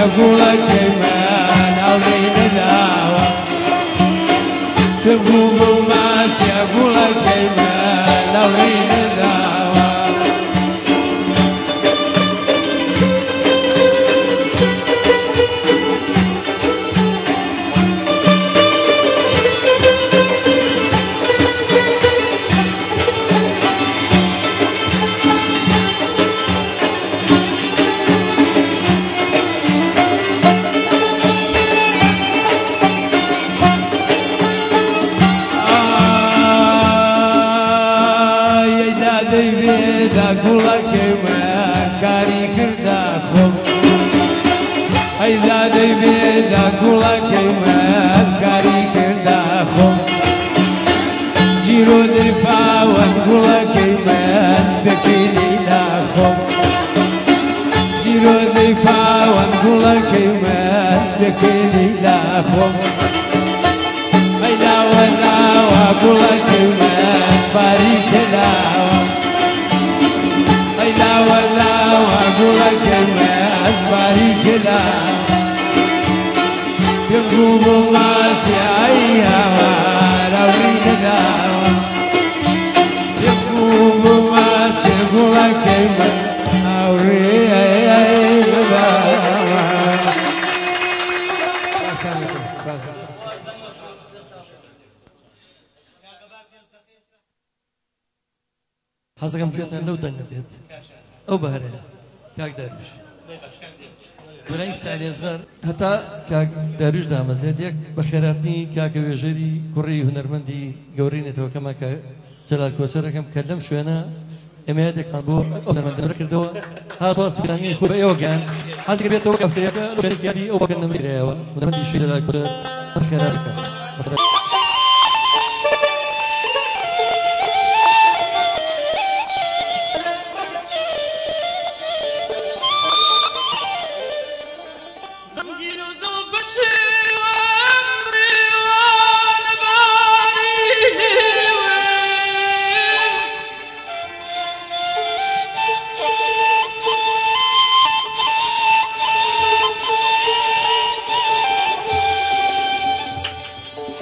أقول كمان أورين داوة تبقوا ماشي أقول كمان أورين داوة أقول كمان كاري كردافم إذا دبيت أقول كمان كاري كردافم جيرو دفاع وأقول كمان بكيني لافم جيرو دفاع وأقول كمان بكيني لافم إذا وذا وأقول كمان باريش لافم لا ولا وأقول كمان باريش لا تبقوا ماشي أيها راوين داوة تبقوا ماشي أقول كمان أورين داوة حەزەکەم بێتە لەو دەنگە بێت ئەو بەهرەیە کاک داروش گۆرەی سالێزغەر هەتا کاک داروش دامەزێت یەک بە خێراتنی کاکە وێژێری کوڕی هونەرمەندی گەورەینێتەوە کەمە کە جەلال کۆسەرەکەم کە لەم شوێنە ئێمە یادێکمان بۆ هونەرمەندەکە کردەوە هاتووە سوپێنانی خۆ بە ئێوە گەیان حەزی بێتەوە کەفتەرەکە لە شوێنێکی یادی ئەو بەکەن نەمەگرایەوە هونەرمەندی شوێ جەلال کۆسەر خێراتەکە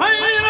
حي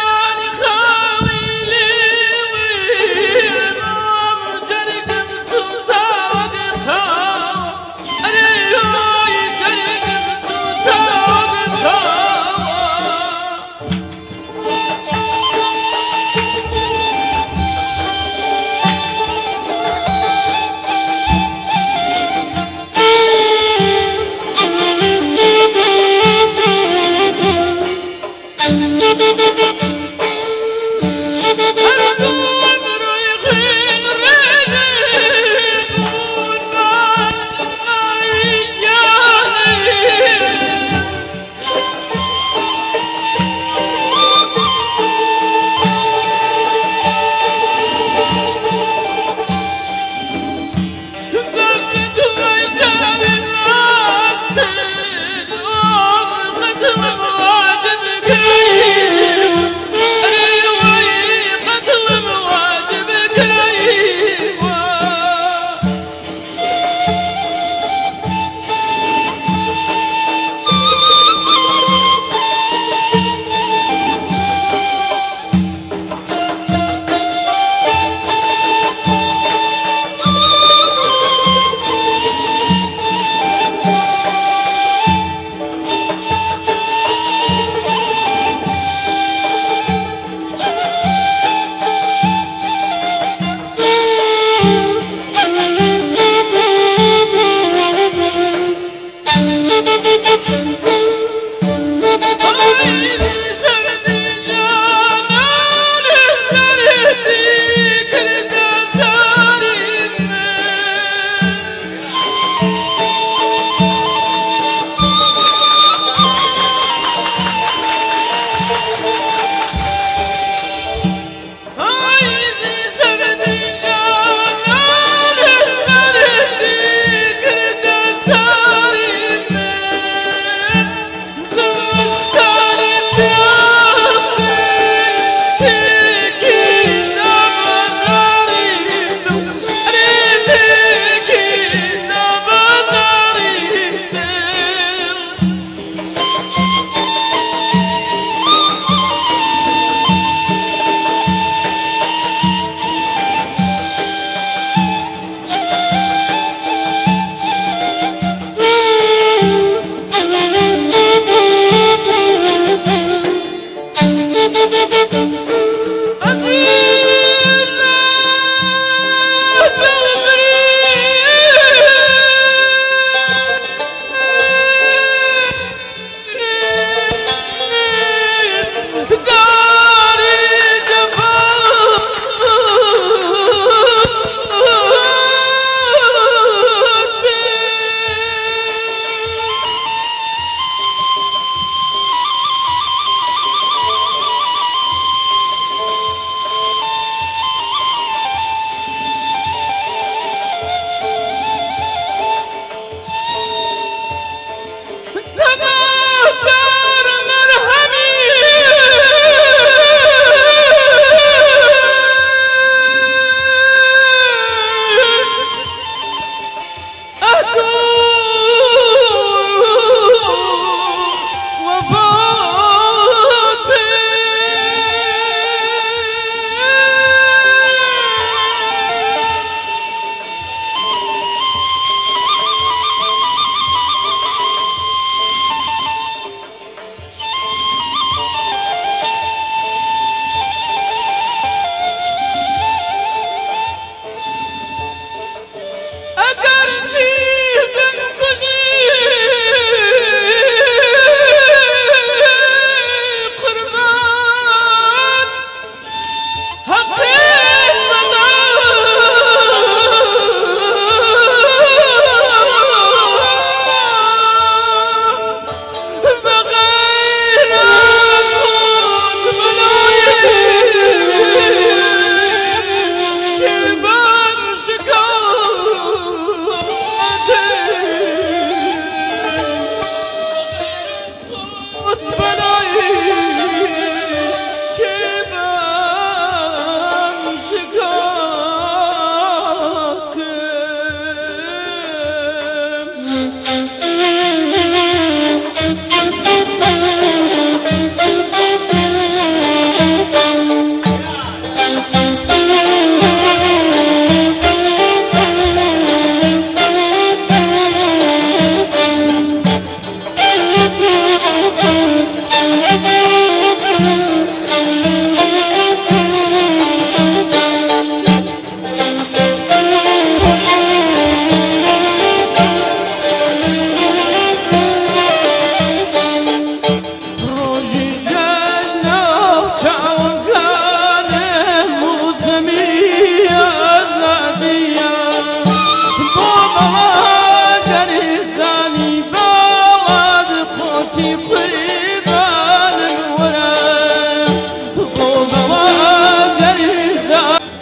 سمي أزادية بوما قريداني بلد خوتي قريبا الورا بوما قريداني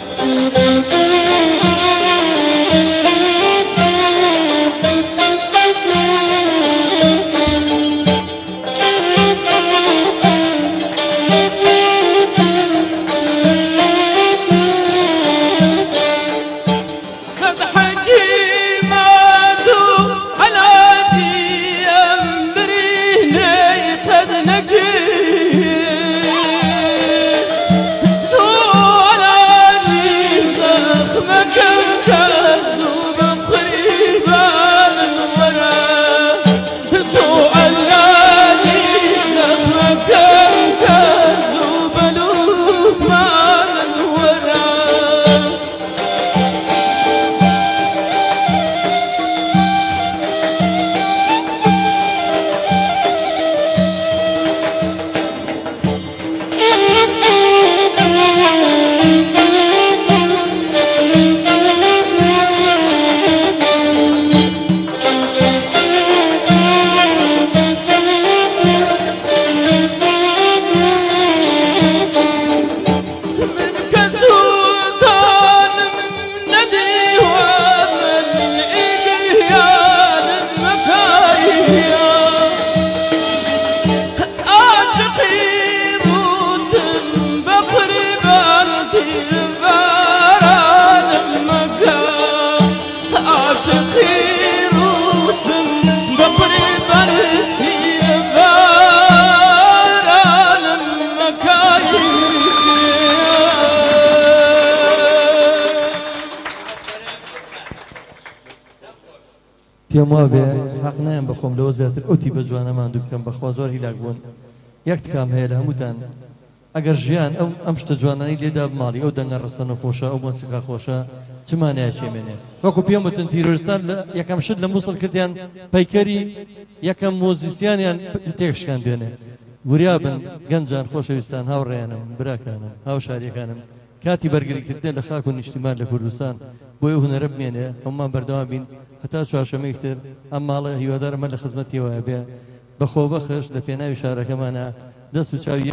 پێم وابێ حەق نایەم بەخۆم لەوە زیاتر ئەوتی بە جوانەمان دوو بکەم بەخوا زۆر هیلاک بوون یەک تکام هەیە لە هەمووتان ئەگەر ژیان ئەم شتە جوانانی لێدا بماڵی ئەو دەنگە ڕستنە خۆشە ئەو مۆسیقا خۆشە چمانەیە چێمێنێ وەکو پێم وتن تیرۆریستان لە یەکەم شت لە مووسڵ کردیان پەیکەری یەکەم مۆزیسیانیان تێکشکان بێنێ وریا بن گەنجان خۆشەویستان هاوڕێیانم براکانم هاوشاریەکانم کاتی بەرگریکردن لە خاک و نیشتیمان لە کوردستان بۆی هونەرە بمێنێ هەمومان بەردەوام بین هەتا چوارشەمەی تر ئەم ماڵە هیوادارمە لە خزمەتیەوە بێ بەخۆ بەخش لە پێناوی شارەکەمانە دەست و چاوی